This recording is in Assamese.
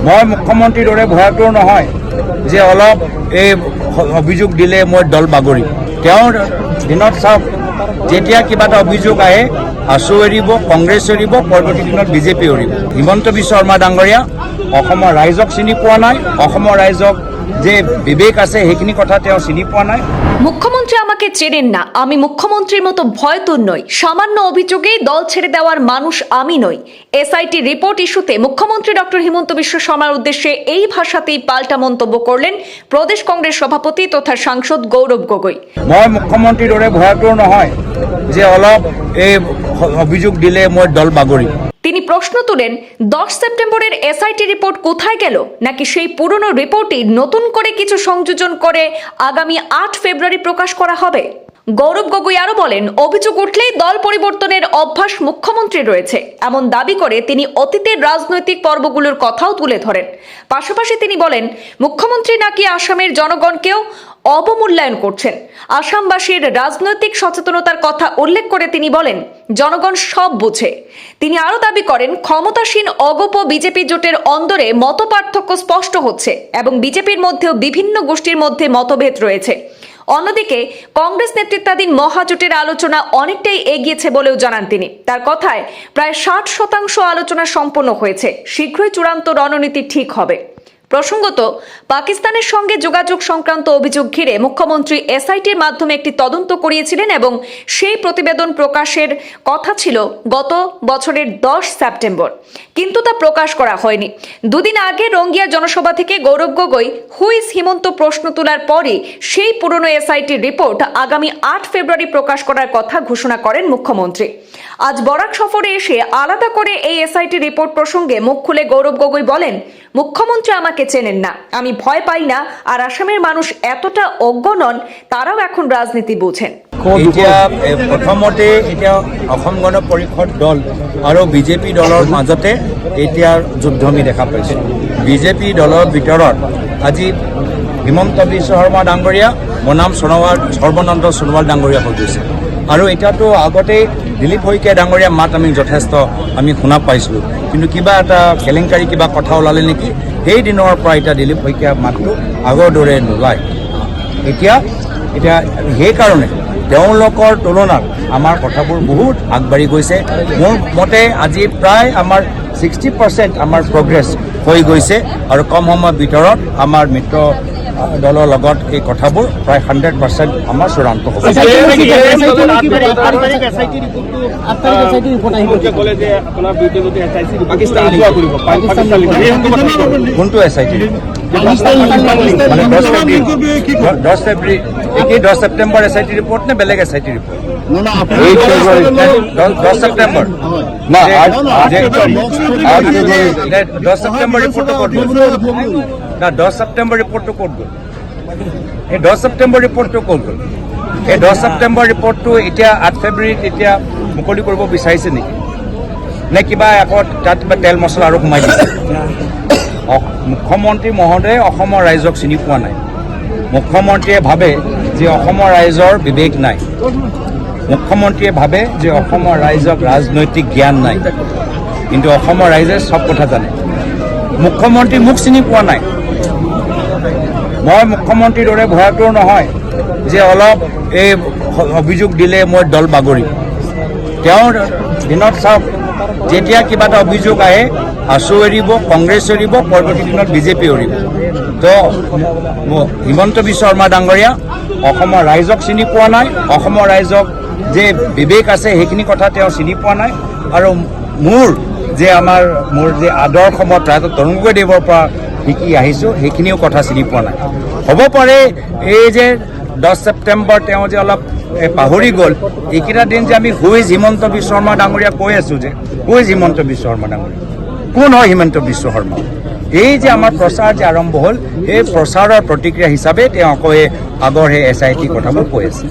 মই মুখ্যমন্ত্ৰীৰ দৰে ভয়াতুৰ নহয় যে অলপ এই অভিযোগ দিলে মই দল বাগৰিম। তেওঁৰ দিনত চাওক, যেতিয়া কিবা এটা অভিযোগ আহে আছু এৰিব, কংগ্ৰেছ এৰিব, পৰৱৰ্তী দিনত বিজেপি এৰিব। হিমন্ত বিশ্ব শৰ্মা ডাঙৰীয়া অসমৰ ৰাইজক চিনি পোৱা নাই, অসমৰ ৰাইজক যে বিবেক আছে সেইখিনি কথা তেওঁ চিনি পোৱা নাই। মুখ্যমন্ত্রী আমাকে চেনেন না, আমি মুখ্যমন্ত্রীর মতো ভয়তুর নই, সামান্য অভিযোগেই দল ছেড়ে দেওয়ার মানুষ আমি নই। এসআইটি রিপোর্ট ইস্যুতে মুখ্যমন্ত্রী ডক্টর হিমন্ত বিশ্ব শর্মার উদ্দেশ্যে এই ভাষাতেই পাল্টা মন্তব্য করলেন প্রদেশ কংগ্রেস সভাপতি তথা সাংসদ গৌরব গগৈ। মই মুখ্যমন্ত্ৰীৰ দৰে ভয়াতুৰ নহয় যে অলপ এই অভিযোগ দিলে মই দল বাগৰিম। তিনি প্রশ্ন তুলেন, 10 সেপ্টেম্বরের এসআইটি রিপোর্ট কোথায় গেল, নাকি সেই পুরনো রিপোর্টই নতুন করে কিছু সংযোজন করে আগামী 8 ফেব্রুয়ারি প্রকাশ করা হবে? গৌরব গগৈ আরো বলেন, অভিযোগ উঠলেই দল পরিবর্তনের অভ্যাস মুখ্যমন্ত্রী রয়েছে এমন দাবি করে তিনি অতীতের রাজনৈতিক পর্বগুলোর কথাও তুলে ধরেন। পাশাপাশি তিনি বলেন, মুখ্যমন্ত্রী নাকি আসামের জনগণকেও অবমূল্যায়ন করছেন। আসামবাসীর রাজনৈতিক সচেতনতার কথা উল্লেখ করে তিনি বলেন, জনগণ সব বুঝে। তিনি আরো দাবি করেন, ক্ষমতাসীন অগপ বিজেপি জোটের অন্দরে মতপার্থক্য স্পষ্ট হচ্ছে এবং বিজেপির মধ্যেও বিভিন্ন গোষ্ঠীর মধ্যে মতভেদ রয়েছে। অন্যদিকে কংগ্রেস নেতৃত্বাধীন মহাজোটের আলোচনা অনেকটাই এগিয়েছে বলেও জানান তিনি। তার কথায় প্রায় 60% আলোচনা সম্পন্ন হয়েছে, শীঘ্রই চূড়ান্ত রণনীতি ঠিক হবে। প্রসঙ্গত, পাকিস্তানের সঙ্গে যোগাযোগ সংক্রান্ত অভিযোগ ঘিরে মুখ্যমন্ত্রী এসআইটির মাধ্যমে একটি তদন্ত করিয়েছিলেন এবং সেই প্রতিবেদন প্রকাশের কথা ছিল গত বছরের 10 সেপ্টেম্বর, কিন্তু তা প্রকাশ করা হয়নি। দুদিন আগে রঙ্গিয়া জনসভা থেকে গৌরব গগৈ হুইজ হিমন্ত প্রশ্ন তোলার পরই সেই পুরনো এসআইটির রিপোর্ট আগামী 8 ফেব্রুয়ারি প্রকাশ করার কথা ঘোষণা করেন মুখ্যমন্ত্রী। আজ বরাক সফরে এসে আলাদা করে এই এসআইটি রিপোর্ট প্রসঙ্গে মুখ খুলে গৌরব গগৈ বলেন, মুখ্যমন্ত্রী আমাকে চেনেন না, আমি ভয় পাই না, আর আসামের মানুষ এতটা অজ্ঞ নন, তারাও এখন রাজনীতি বোঝেন। এতিয়া প্ৰথমতে এতিয়া অসম গণ পৰিষদ দল আৰু বিজেপি দলৰ মাজতে এতিয়া যুদ্ধ আমি দেখা পাইছোঁ। বিজেপি দলৰ ভিতৰত আজি হিমন্ত বিশ্ব শৰ্মা ডাঙৰীয়া বনাম সৰ্বানন্দ সোণোৱাল ডাঙৰীয়া হৈ গৈছে, আৰু এতিয়াতো আগতেই দিলীপ শইকীয়া ডাঙৰীয়া মাত আমি যথেষ্ট শুনা পাইছিলোঁ, কিন্তু কিবা এটা কেলেংকাৰী কিবা কথা ওলালে নেকি, সেই দিনৰ পৰা এতিয়া দিলীপ শইকীয়া মাতটো আগৰ দৰে নোলায়। এতিয়া সেইকাৰণে তেওঁলোকৰ তুলনাত আমাৰ কথাবোৰ বহুত আগবাঢ়ি গৈছে। মোৰ মতে আজি প্ৰায় আমাৰ 60% আমাৰ প্ৰগ্ৰেছ হৈ গৈছে, আৰু কম সময়ৰ ভিতৰত আমাৰ মিত্ৰ দলৰ লগত এই কথাবোৰ প্ৰায় 100% আমাৰ চূড়ান্ত হ'ব। কোনটো এছআইটি? মানে 10 ফেব্ৰুৱাৰী 10 ছেপ্টেম্বৰ এছআইটি ৰিপৰ্ট নে বেলেগ এছআইটি ৰিপৰ্ট? 10 ছেপ্টেম্বৰ 10 ছেপ্টেম্বৰ ৰিপৰ্টটো ক'ত গ'ল? না 10 ছেপ্টেম্বৰ ৰিপৰ্টটো ক'ত গ'ল? এই 10 ছেপ্টেম্বৰ ৰিপৰ্টটো ক'ত গ'ল? এই 10 ছেপ্টেম্বৰ ৰিপৰ্টটো এতিয়া 8 ফেব্ৰুৱাৰীত এতিয়া মুকলি কৰিব বিচাৰিছে নেকি, নে কিবা আকৌ তাত কিবা তেল মছলা আৰু সোমাই দিছে? মুখ্যমন্ত্ৰী মহোদয়ে অসমৰ ৰাইজক চিনি পোৱা নাই। মুখ্যমন্ত্ৰীয়ে ভাবে যে অসমৰ ৰাইজৰ বিবেক নাই, মুখ্যমন্ত্ৰীয়ে ভাবে যে অসমৰ ৰাইজক ৰাজনৈতিক জ্ঞান নাই, কিন্তু অসমৰ ৰাইজে চব কথা জানে। মুখ্যমন্ত্ৰী মোক চিনি পোৱা নাই। মই মুখ্যমন্ত্ৰীৰ দৰে ভয়াতুৰ নহয় যে অলপ এই অভিযোগ দিলে মই দল বাগৰিম। তেওঁৰ দিনত চাওক, যেতিয়া কিবা এটা অভিযোগ আহে আছু এৰিব, কংগ্ৰেছ এৰিব, পৰৱৰ্তী দিনত বিজেপি এৰিব। তো হিমন্ত বিশ্ব শৰ্মা ডাঙৰীয়া অসমৰ ৰাইজক চিনি পোৱা নাই, অসমৰ ৰাইজক যে বিবেক আছে সেইখিনি কথা তেওঁ চিনি পোৱা নাই, আৰু মোৰ যে আদৰ্শ মই প্ৰায়তঃ তৰুণ গগৈদেৱৰ পৰা শিকি আহিছোঁ সেইখিনিও কথা চিনি পোৱা নাই। হ'ব পাৰে এই যে 10 ছেপ্টেম্বৰ তেওঁ যে অলপ পাহৰি গ'ল, এইকেইটা দিন যে আমি হুইজ হিমন্ত বিশ্ব শৰ্মা ডাঙৰীয়া কৈ আছোঁ, যে হুইজ হিমন্ত বিশ্ব শৰ্মা ডাঙৰীয়া, কোন হয় হিমন্ত বিশ্ব শৰ্মা? এই যে আমাৰ প্ৰচাৰ যে আৰম্ভ হ'ল, এই প্ৰচাৰৰ প্ৰতিক্ৰিয়া হিচাপে তেওঁ আকৌ আগৰ সেই এছআইটি কথাবোৰ কৈ আছে।